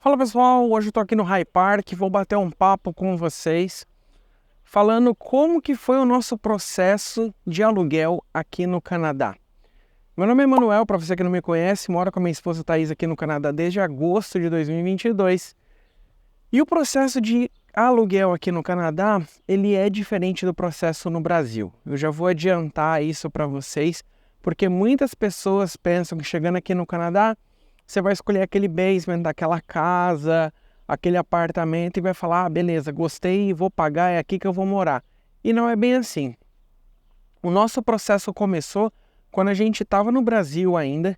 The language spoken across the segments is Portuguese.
Fala pessoal, hoje eu tô aqui no High Park, vou bater um papo com vocês, falando como que foi o nosso processo de aluguel aqui no Canadá. Meu nome é Manuel, para você que não me conhece, moro com a minha esposa Thaís aqui no Canadá desde agosto de 2022. E o processo de aluguel aqui no Canadá, ele é diferente do processo no Brasil. Eu já vou adiantar isso para vocês, porque muitas pessoas pensam que chegando aqui no Canadá, você vai escolher aquele basement daquela casa, aquele apartamento e vai falar, ah, beleza, gostei, vou pagar, é aqui que eu vou morar. E não é bem assim. O nosso processo começou quando a gente estava no Brasil ainda.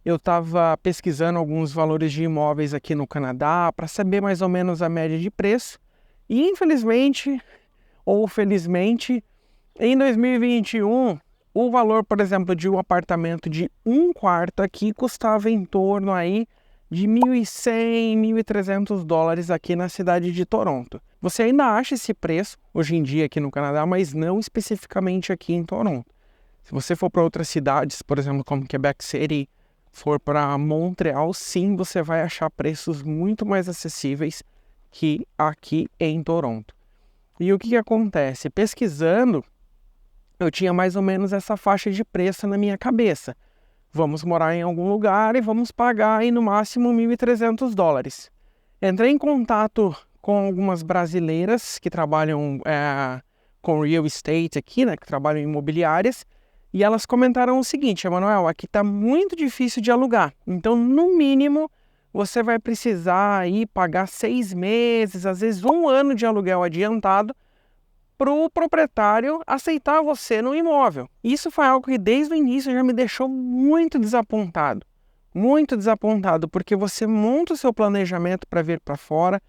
Eu estava pesquisando alguns valores de imóveis aqui no Canadá para saber mais ou menos a média de preço. E infelizmente, ou felizmente, em 2021, o valor, por exemplo, de um apartamento de um quarto aqui custava em torno aí de 1.100, $1.300 aqui na cidade de Toronto. Você ainda acha esse preço hoje em dia aqui no Canadá, mas não especificamente aqui em Toronto. Se você for para outras cidades, por exemplo, como Quebec City, for para Montreal, sim, você vai achar preços muito mais acessíveis que aqui em Toronto. E o que acontece? Pesquisando, eu tinha mais ou menos essa faixa de preço na minha cabeça. Vamos morar em algum lugar e vamos pagar aí no máximo $1.300. Entrei em contato com algumas brasileiras que trabalham com real estate aqui, né, que trabalham em imobiliárias, e elas comentaram o seguinte: Emanuel, aqui está muito difícil de alugar, então no mínimo você vai precisar aí pagar 6 meses, às vezes um ano de aluguel adiantado, para o proprietário aceitar você no imóvel. Isso foi algo que desde o início já me deixou muito desapontado, porque você monta o seu planejamento para vir para fora,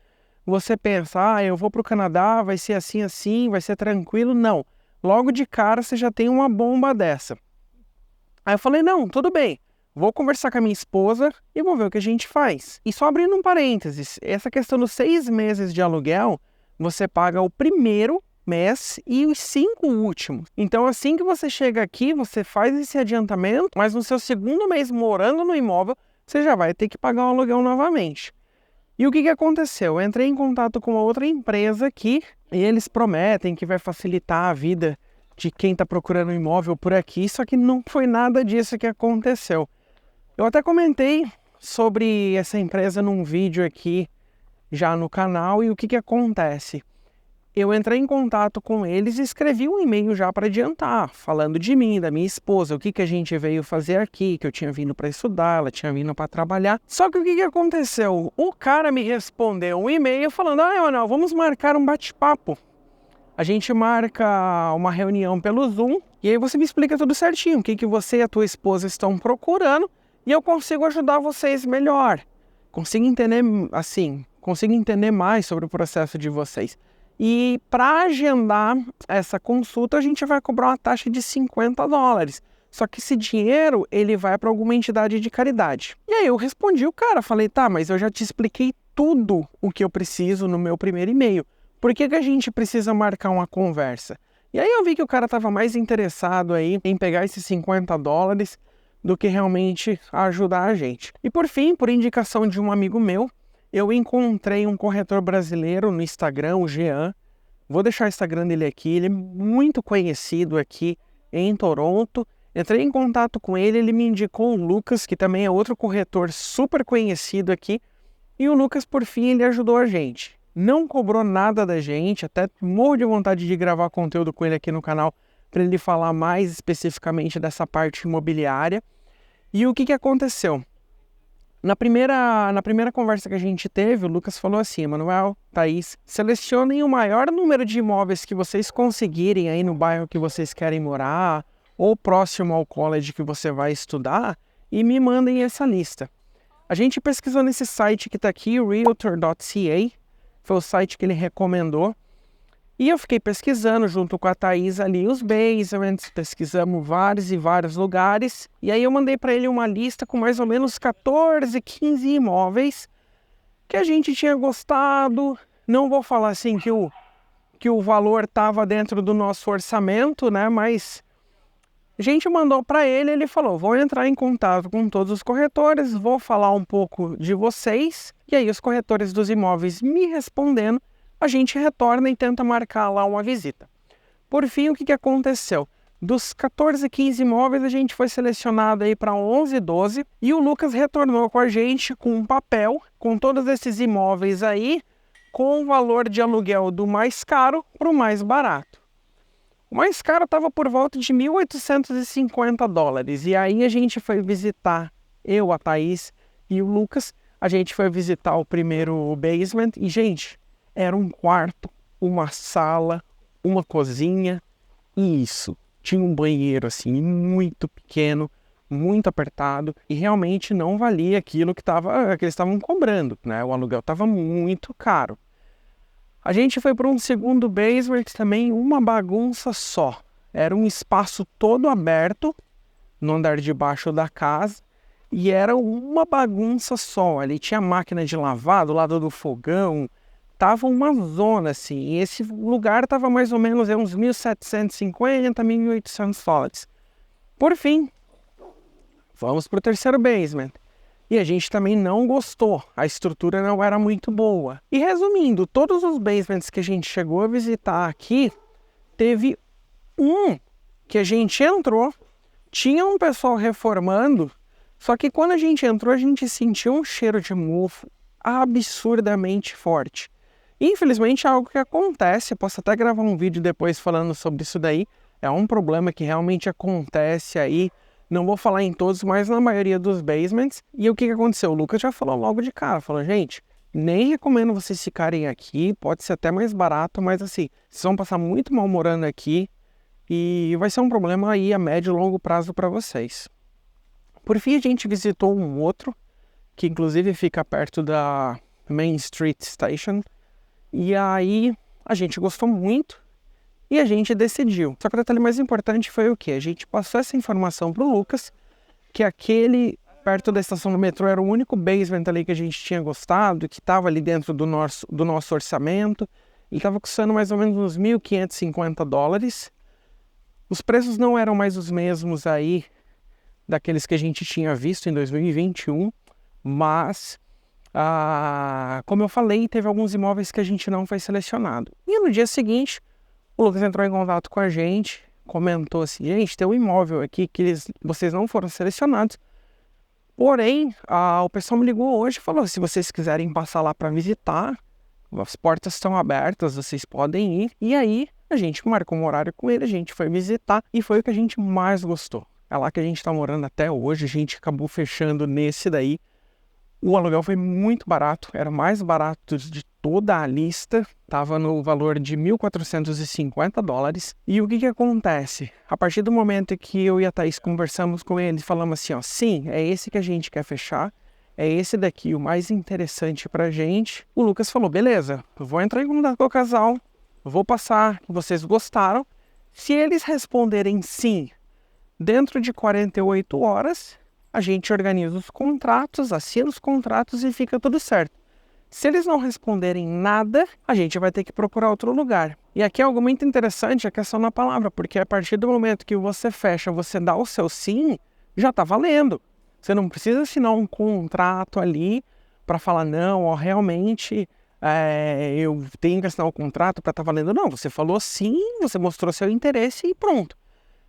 você pensa, eu vou para o Canadá, vai ser assim, assim, vai ser tranquilo. Não, logo de cara você já tem uma bomba dessa. Aí eu falei, não, tudo bem, vou conversar com a minha esposa e vou ver o que a gente faz. E só abrindo um parênteses, essa questão dos 6 meses de aluguel, você paga o primeiro mês e os 5 últimos. Então assim que você chega aqui, você faz esse adiantamento, mas no seu segundo mês morando no imóvel, você já vai ter que pagar o aluguel novamente. E o que aconteceu? Eu entrei em contato com uma outra empresa aqui e eles prometem que vai facilitar a vida de quem está procurando um imóvel por aqui, só que não foi nada disso que aconteceu. Eu até comentei sobre essa empresa num vídeo aqui já no canal e o que acontece? Eu entrei em contato com eles e escrevi um e-mail já para adiantar, falando de mim, da minha esposa, o que a gente veio fazer aqui, que eu tinha vindo para estudar, ela tinha vindo para trabalhar. Só que o que aconteceu? O cara me respondeu um e-mail falando, Emanuel, vamos marcar um bate-papo. A gente marca uma reunião pelo Zoom e aí você me explica tudo certinho, o que você e a tua esposa estão procurando e eu consigo ajudar vocês melhor. Consigo entender mais sobre o processo de vocês. E para agendar essa consulta, a gente vai cobrar uma taxa de $50. Só que esse dinheiro, ele vai para alguma entidade de caridade. E aí eu respondi o cara, falei, tá, mas eu já te expliquei tudo o que eu preciso no meu primeiro e-mail. Por que a gente precisa marcar uma conversa? E aí eu vi que o cara estava mais interessado aí em pegar esses $50 do que realmente ajudar a gente. E por fim, por indicação de um amigo meu, eu encontrei um corretor brasileiro no Instagram, o Jean. Vou deixar o Instagram dele aqui, ele é muito conhecido aqui em Toronto. Entrei em contato com ele, ele me indicou o Lucas, que também é outro corretor super conhecido aqui. E o Lucas, por fim, ele ajudou a gente. Não cobrou nada da gente, até morro de vontade de gravar conteúdo com ele aqui no canal para ele falar mais especificamente dessa parte imobiliária. E o que aconteceu? Na primeira conversa que a gente teve, o Lucas falou assim, Manuel, Thaís, selecionem o maior número de imóveis que vocês conseguirem aí no bairro que vocês querem morar, ou próximo ao college que você vai estudar, e me mandem essa lista. A gente pesquisou nesse site que está aqui, realtor.ca, foi o site que ele recomendou, e eu fiquei pesquisando junto com a Thaís ali os basements, pesquisamos vários e vários lugares. E aí eu mandei para ele uma lista com mais ou menos 14, 15 imóveis que a gente tinha gostado. Não vou falar assim que o valor estava dentro do nosso orçamento, né? Mas A gente mandou para ele, ele falou, vou entrar em contato com todos os corretores, vou falar um pouco de vocês, e aí os corretores dos imóveis me respondendo, a gente retorna e tenta marcar lá uma visita. Por fim, o que aconteceu? Dos 14, 15 imóveis, a gente foi selecionado aí para 11, 12, e o Lucas retornou com a gente com um papel, com todos esses imóveis aí, com o valor de aluguel do mais caro para o mais barato. O mais caro estava por volta de $1.850. E aí a gente foi visitar, eu, a Thaís e o Lucas, a gente foi visitar o primeiro basement e, gente, era um quarto, uma sala, uma cozinha e isso. Tinha um banheiro assim muito pequeno, muito apertado e realmente não valia aquilo que eles estavam cobrando, né? O aluguel estava muito caro. A gente foi para um segundo basement, também uma bagunça só. Era um espaço todo aberto no andar de baixo da casa e era uma bagunça só. Ali tinha máquina de lavar do lado do fogão, tava uma zona assim. E esse lugar tava mais ou menos uns 1.750, $1.800. Por fim, vamos para o terceiro basement. E a gente também não gostou, a estrutura não era muito boa. E resumindo, todos os basements que a gente chegou a visitar aqui, teve um que a gente entrou, tinha um pessoal reformando, só que quando a gente entrou, a gente sentiu um cheiro de mofo absurdamente forte. Infelizmente é algo que acontece, eu posso até gravar um vídeo depois falando sobre isso daí, é um problema que realmente acontece aí. Não vou falar em todos, mas na maioria dos basements. E o que aconteceu? O Lucas já falou logo de cara. Falou, gente, nem recomendo vocês ficarem aqui. Pode ser até mais barato, mas assim, vocês vão passar muito mal morando aqui. E vai ser um problema aí a médio e longo prazo para vocês. Por fim, a gente visitou um outro, que inclusive fica perto da Main Street Station. E aí, a gente gostou muito. E a gente decidiu. Só que o detalhe mais importante foi o quê? A gente passou essa informação para o Lucas, que aquele perto da estação do metrô era o único basement ali que a gente tinha gostado, que estava ali dentro do nosso orçamento. Ele estava custando mais ou menos uns $1.550. Os preços não eram mais os mesmos aí daqueles que a gente tinha visto em 2021, mas, como eu falei, teve alguns imóveis que a gente não foi selecionado. E no dia seguinte, o Lucas entrou em contato com a gente, comentou assim, gente, tem um imóvel aqui que vocês não foram selecionados, porém, o pessoal me ligou hoje e falou, se vocês quiserem passar lá para visitar, as portas estão abertas, vocês podem ir. E aí, a gente marcou um horário com ele, a gente foi visitar e foi o que a gente mais gostou. É lá que a gente está morando até hoje, a gente acabou fechando nesse daí. O aluguel foi muito barato, era mais barato de toda a lista, estava no valor de $1.450. E o que acontece? A partir do momento que eu e a Thaís conversamos com ele, falamos assim, ó, sim, é esse que a gente quer fechar, é esse daqui o mais interessante pra gente. O Lucas falou, beleza, eu vou entrar em contato com o casal, vou passar que vocês gostaram. Se eles responderem sim, dentro de 48 horas... a gente organiza os contratos, assina os contratos e fica tudo certo. Se eles não responderem nada, a gente vai ter que procurar outro lugar. E aqui é algo muito interessante, a questão na palavra, porque a partir do momento que você fecha, você dá o seu sim, já está valendo. Você não precisa assinar um contrato ali para falar, não, ó, realmente eu tenho que assinar um contrato para estar valendo. Não, você falou sim, você mostrou seu interesse e pronto.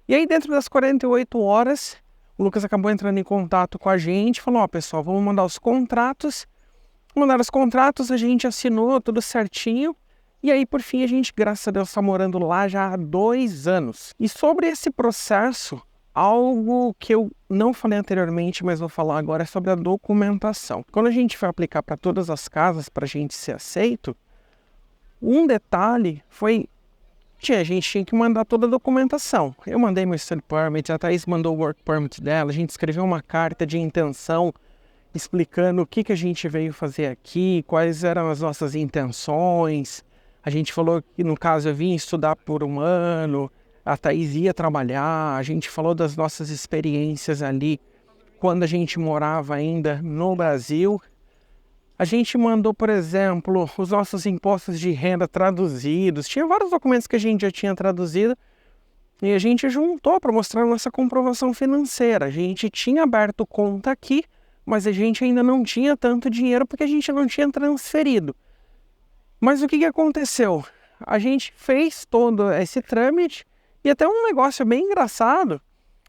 E aí dentro das 48 horas... o Lucas acabou entrando em contato com a gente, falou, ó, pessoal, vamos mandar os contratos. Mandaram os contratos, a gente assinou tudo certinho. E aí, por fim, a gente, graças a Deus, está morando lá já há 2 anos. E sobre esse processo, algo que eu não falei anteriormente, mas vou falar agora, é sobre a documentação. Quando a gente foi aplicar para todas as casas, para a gente ser aceito, um detalhe foi... a gente tinha que mandar toda a documentação. Eu mandei meu study permit, a Thaís mandou o work permit dela, a gente escreveu uma carta de intenção explicando o que a gente veio fazer aqui, quais eram as nossas intenções. A gente falou que, no caso, eu vim estudar por 1 ano, a Thaís ia trabalhar, a gente falou das nossas experiências ali quando a gente morava ainda no Brasil. A gente mandou, por exemplo, os nossos impostos de renda traduzidos. Tinha vários documentos que a gente já tinha traduzido. E a gente juntou para mostrar a nossa comprovação financeira. A gente tinha aberto conta aqui, mas a gente ainda não tinha tanto dinheiro porque a gente não tinha transferido. Mas o que aconteceu? A gente fez todo esse trâmite e até um negócio bem engraçado,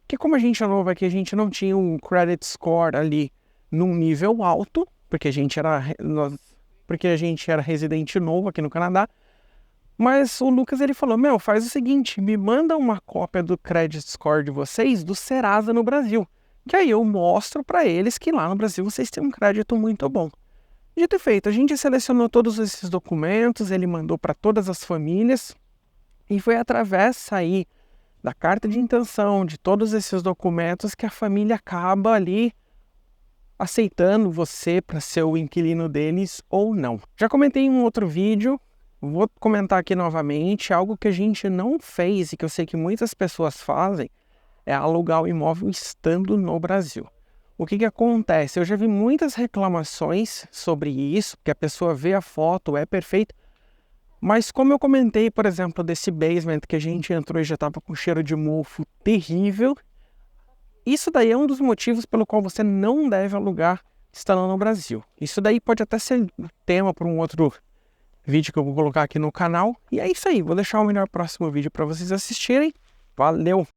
que como a gente é novo aqui, a gente não tinha um credit score ali num nível alto, porque a gente era residente novo aqui no Canadá. Mas o Lucas ele falou, faz o seguinte, me manda uma cópia do credit score de vocês do Serasa no Brasil. Que aí eu mostro para eles que lá no Brasil vocês têm um crédito muito bom. Dito e feito, a gente selecionou todos esses documentos, ele mandou para todas as famílias e foi através aí da carta de intenção, de todos esses documentos que a família acaba ali aceitando você para ser o inquilino deles ou não. Já comentei em um outro vídeo, vou comentar aqui novamente, algo que a gente não fez e que eu sei que muitas pessoas fazem é alugar o imóvel estando no Brasil. O que acontece? Eu já vi muitas reclamações sobre isso, que a pessoa vê a foto, é perfeito, mas como eu comentei, por exemplo, desse basement que a gente entrou e já estava com cheiro de mofo terrível, isso daí é um dos motivos pelo qual você não deve alugar estando no Brasil. Isso daí pode até ser tema para um outro vídeo que eu vou colocar aqui no canal. E é isso aí, vou deixar o melhor próximo vídeo para vocês assistirem. Valeu!